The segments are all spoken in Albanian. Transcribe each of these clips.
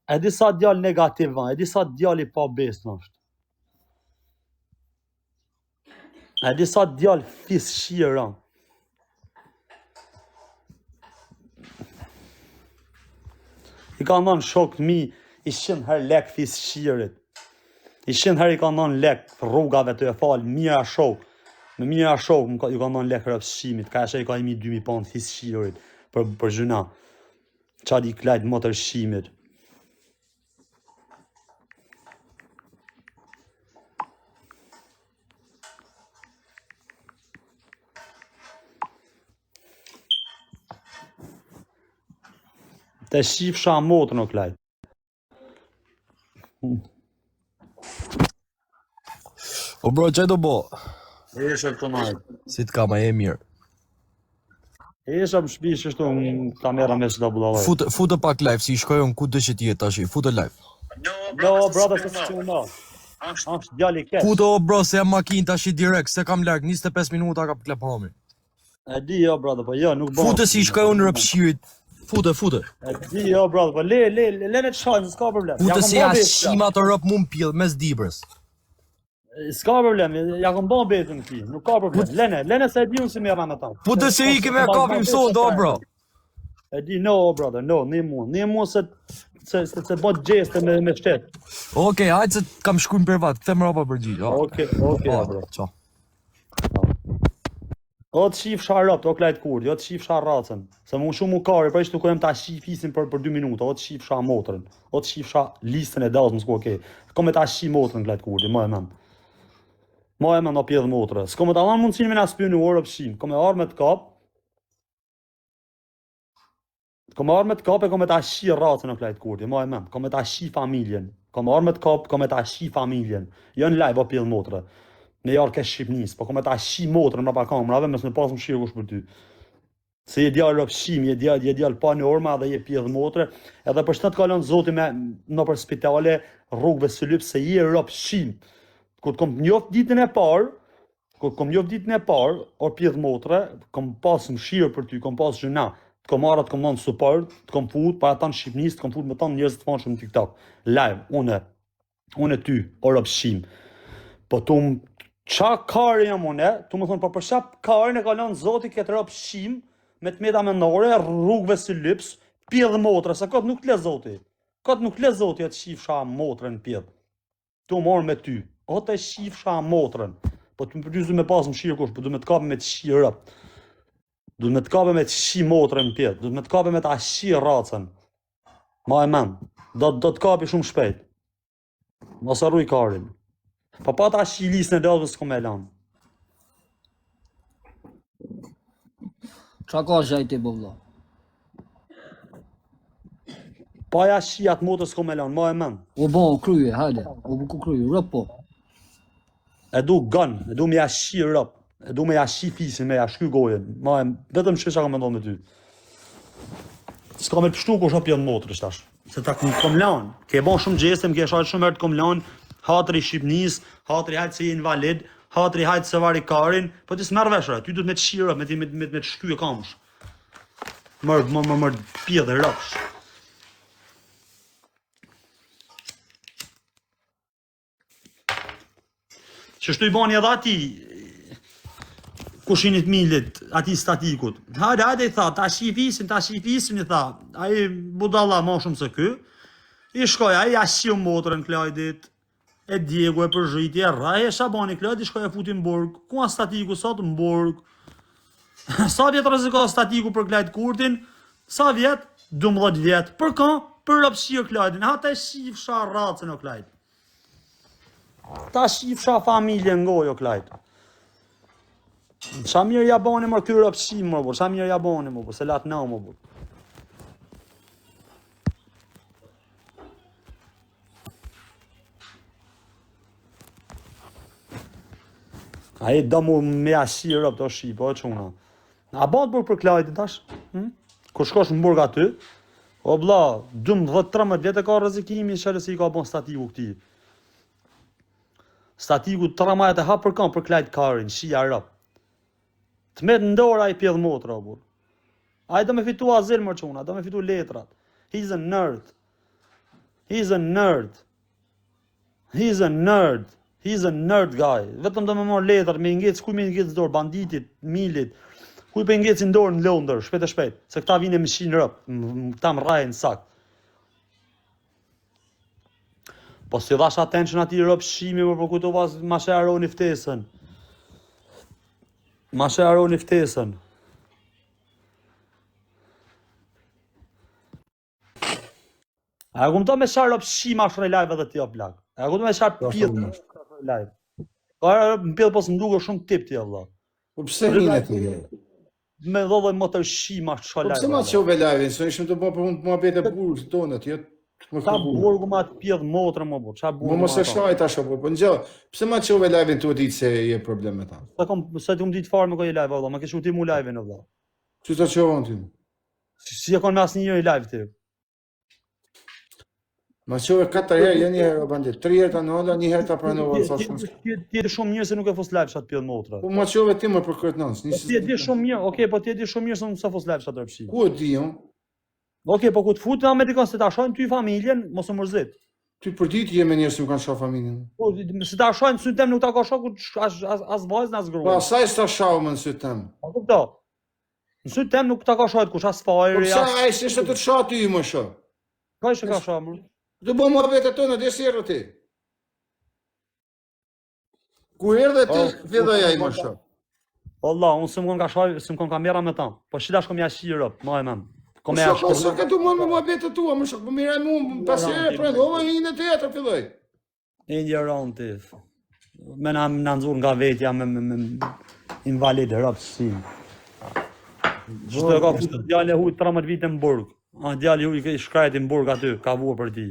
E di sa djalë negativ, e di sa djalë I pa besë është. E di sa djalë fis shira. I ka ndonë shokët mi, I 100 herë lek fis shirit. I 100 herë I ka ndonë lek rrugave të e falë, mira shokë. Me mira shokë ju ka ndonë lek rëpshimit, ka eshe I ka imi 2000 pound fis shirit për zhuna. Qa di klajt motër shimit. Te shifsha motër në klajt. O bro, qaj do bo? Eshe të najt. Si t'ka ma e mirë. Eshe më shpish është në kamera me së da bulalaj. Futë pak live, si I shkojon ku dëshë t'jetë tashi, futë live. No, brother, se që në. Ashtë djali kesh. Futë o bro, se jam makin tashi direkt, se kam larg, 25 minuta ka për klep hami. E di jo, brother, po jo, nuk bon. Futë si I shkojon në rëpshirit. Futë. E di jo, brother, po le në të shajnë, s'ka problem. Futë si ja shima të rëp mu m'pill, mes dibrës. S'ka problem, ja kom bon betën ti, nuk ka problem. Lene se e di unë si mjera me ta. Futë si I keme kapim sot, o bro. E di, no, brother, no, një mu se bot gjeste me shtetë. Okej, hajtë se kam shku në privat, këthe më rapa për gjithë. Okej, bro. Qa. O të shif sharop, o klajt kurdi, o të shif sharracën. Se mu shumë mu kari, për ishtë të kojem ta shifisin për 2 minuta, o të shif shar motrën, o të shif shar listën e dazë, më s'ko okej. Kom e ta shif motrën klajt kurdi, ma e men. Ma e men o pjedhë motrë. S'ko me ta lanë mundësin me nga spjonu orë përshin, kom e arë me të kap. Kom e arë me të kap e kom e ta shif racën o klajt kurdi, ma e men. Kom e ta shif familjen. Kom e arë me të kap, kom e ta shif familjen. Jo në live o pjedhë motrë. Në jarë kesh Shqipnis, po kom e ta shi motrën nga pa kamerave, mes në pasë më shirë kush për ty. Se je djallë rëpshim, je djallë pa norma dhe je pjedhë motrë, edhe për shtë të kalon zoti me në për spitale, rrugëve së lypë, se je rëpshim. Kur të kom njoft ditën e parë, o pjedhë motrë, kom pasë më shirë për ty, kom pasë zhëna, të kom arrat, kom nënë support, të kom fut, para tanë Shqipnis, të kom fut me tanë njerëz të fanshëm në TikTok. Live, une ty, o rëpshim. Po qa kare jam une, tu më thonë, po për shap kare e kalon zoti këtë rëpshim, me të meta menore, rrugëve si lyps, pjedhë motre, se këtë nuk le zoti. Këtë nuk le zoti e të shifsha motrën pjedhë. Tu morë me ty, o të shifsha motrën. Po të më përgjysë me pasë më shirë kush, po du me të kape me të shirë rëp. Du me të kape me të shi motrën pjedhë, du me të kape me të ashi racën. Ma e men, do të kape shumë shpejt. Mos arruj karin. Pa pa ta shi lisën e dazëve s'ko me lanë. Qa ka shajti bo vla? Pa ja shi atë motë s'ko me lanë, ma e men. O bo, kryje, hajde. O buku kryje, rëp po. E du gënë, e du me ja shi rëp. E du me ja shi fisin, me ja shky gojen. Ma e, vetëm shkisha ka me ndonë me ty. S'ka me pështu kush apjen motrë shtash. Se ta kom lanë. Ke bon shumë gjeste, më ke shajtë shumë herë të kom lanë. Hatri Shqipnis, hatri hajtë se je invalid, hatri hajtë se vari karin, po ti s'merë veshra, ty du të me të shira, me të shky e kamësh. Mërë pjedhe rëpsh. Që shtu I bani edhe ati, kushinit milit, ati statikut. Hajde I tha, ta shifisin, I tha, aji budalla ma shumë se ky, I shkoj, aji ashim motrën Klajdit, e Diego e përzhiti, e Raje, e Shabani Klajdi, shkoj e futi në burg. Ku a statiku sot në burg? Sa vjetë rëziko statiku për Klajd Kurtin? Sa vjetë? 12 vjetë. Për ka? Për rëpshirë Klajdin. Ha ta shifsha racën o Klajd. Ta shifsha familje ngoj o Klajd. Qa mirë jabani mërë kërë rëpshim mërë, qa mirë jabani mërë, se latë na mërë. A e do mu me ashirë rëp të shqipë, o quna. A batë burë për Klajdin tash? Kur shkosh në burg aty, o bla, 12-13 vjetë e ka rëzikimi qëre se I ka bon statiku këti. Statiku 3 majët e hapë për kam për Klajd Karin, shia rëp. Të metë ndora I pjedhë motra, o burë. A e do me fitu azil mërë quna, do me fitu letrat. He's a nerd. He's a nerd. He's a nerd. He's a nerd guy. Vetëm do më marr letër, me ngec, ku me ngec dorë banditit, milit. Ku i ngecin dorë në Londër, shpejt e shpejt, se këta vinë me shinë rëp, këta më rajnë sakt. Po si dhash attention ati rëp shimi, më për kujto vas, ma shë aroni ftesën. Ma shë aroni ftesën. A e kumëto me shë rëp shima shre live edhe tja plak. A e kumëto me shë pjellë shre live. Ka rëp në pjellë pos më duke shumë tip tja vla. Po pse hinë ti? Me dhodhe më të shima shre Po live. pse ma qove live-in, se ishim të bë për mua bete burgë tonë atje. Qa burgu ma të pjedh motrë më bu, qa burgu Mo mos e shaj tash apo, po ngjo, pse ma qove live-in tu ditë se je problem me ta? Se të ditë farë me ko i live, valla, ma kesh u ti mu live-in, valla. Çu ta qovën ti? Si e kon me asë një i live ti. Ma qove 4 herë, ja një herë o bandit, 3 herë ta nëlla, një herë ta pranova sa shumë. Ti e shumë mirë se nuk e fos live qatë pjedh motrë. Po ma qove ti më për këtë nëns, Ti e di shumë mirë, okej, po ti e di shumë mirë se nuk se fos live qatë rëpshi. Ku e di unë? Okej, po ku të futë me dikon se ta shojnë ty familjen, mos u mërzit. Ty për ditë je me njerëz që më kanë shoh familjen. Po, se ta shojnë sy tem nuk ta ka shoku as vajzën as Po gruan. asaj s'ta shau më në sy tem. Po kupto. Në sy tem nuk ta ka shohit kush as Po fajri, pse as... ai s'ishte të të shoh ty më shoh? Ka ishte ka shoh, mërë. Do bë mua vetë tonë dhe si ti. Ku erdhe ti, filloi ai më shoh. Allah, unë së më kon ka shoh, së më kon kamera me ta. Po shida shkom ja shi Europë, ma e men. Po shoh sa ka të mund me mua vetë tua, më shoh, po mirë mua pas herë prandova hinë teatr filloi. Indjeron ti. Me na nxur nga vetja me invalid rëpsi. Çdo ka futur djalë huj 13 vite në burg. A djali huj i shkrajti në burg aty, ka vuar për ti.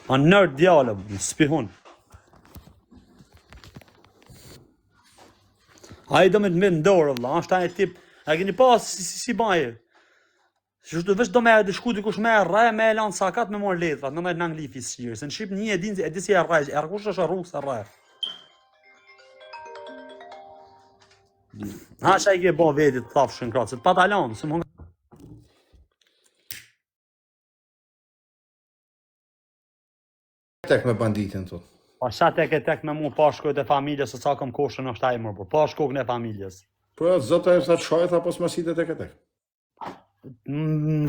A nerd djalë, spihun. A i do me të mirë në dorë, vëlla, është ta e tip, a keni pas si baje. Shtu veç do me e shku dikush me e rraje, me e lanë sakat me morë letrat, në me në angli fisqirë, se në Shqip një e di si e rraje, e rkush është rrugë se rraje. Ha, që a i ke bo vetit të thafshën kratë, se të patalonë, se më nga... Tek me banditin tot. Pa qa tek e tek me mu pashkojt e familjes, se sa kom koshën është ajmër, por pashkojt e familjes. Po zota e sa të shojt apo s'masitë tek e tek.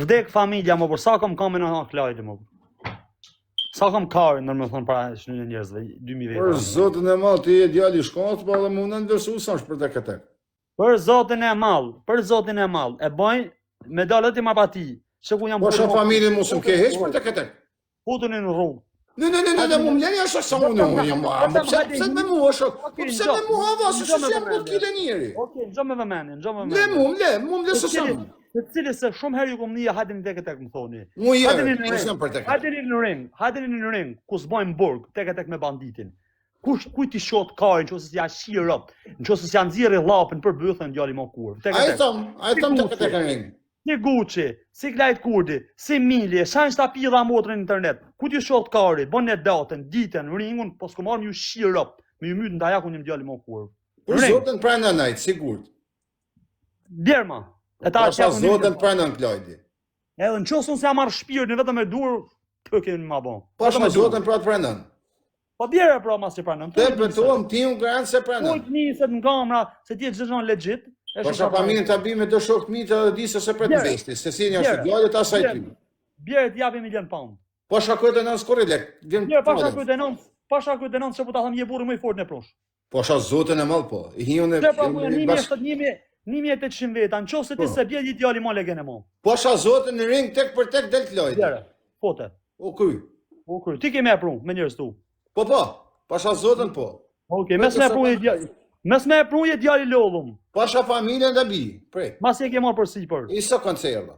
Vdek familja më, por sa kom kamen në klajtë më. Sa kom karë, nërë me thonë para shënën njerëzve, 2000 vete. Për zotën e mall, ti je djali i shkollat, po edhe mundën ndërsu sa është për tek e tek. Për zotin e mall, e bojnë medalët i marbati, që ku jam Po shoh familjen mos më ke heq për tek e tek. Putën në rrugë. Ne, më mleni është sa unë jam. Pse me mua shoh? Po pse me mua vasu se jam mund kile njëri. Okej, ngjo me vëmendje, ngjo me Le vëmendje. mu le se sa. Të cilës se shumë herë ju kom nia hajde tek e tek më thoni. Mu Hajde je, në mos jam për tek. hajde në ring, ku s'bojmë burg, tek e tek me banditin. Kujt i shot karin, nëse s'ja shirop, nëse s'ja nxjerrë llapën për bythën djali më kur. Ai thom tek e tek ring. Si Gucci, si Klajt Kurdi, si Milje, shanë shtapidha motrën në internet. Ku t'ju shot kari, bon e datën, ditën, ringun, po s'ko marrë ju shirop, me ju mytë në dajakun një djali më kur. Për zotën pranë najt, sigurt. Bjerma. E ta Pasha zotën pranë Klajdi. Edhe në qosun se ja marrë shpirë në vetëm e dur, të kemi ma bon. Pasha zotën pranë. Po bjerë pra mas që pranën. Te betuam ti un garantë se pranë. Po të niset në kamera, se ti e gjithon legit. Pasha familjen ta bëjmë do shok të mitë edhe di se pret vesti, se si një është djalë ta asaj ty. Bjerë t'japi 1 milion pound. Pasha kujtë në skorë lek. Bjerë pasha kujtë e nënë, që po ta thëmë je burri më i fort në prush. Pasha zotën e mall po. I hiun e 1800 veta, në qofë se ti se bjerë djali ma legen e mo. Pasha zotën në ring tek për tek del Klajdi. Bjerë, fote. O kry. Ti ke me pru, me njërës tu. Po, pasha zotën po. Okej, mes me pru je djali lollum. Pasha familjen dhe bi, prej. Mas e ke marrë për sipër. I sa koncerta.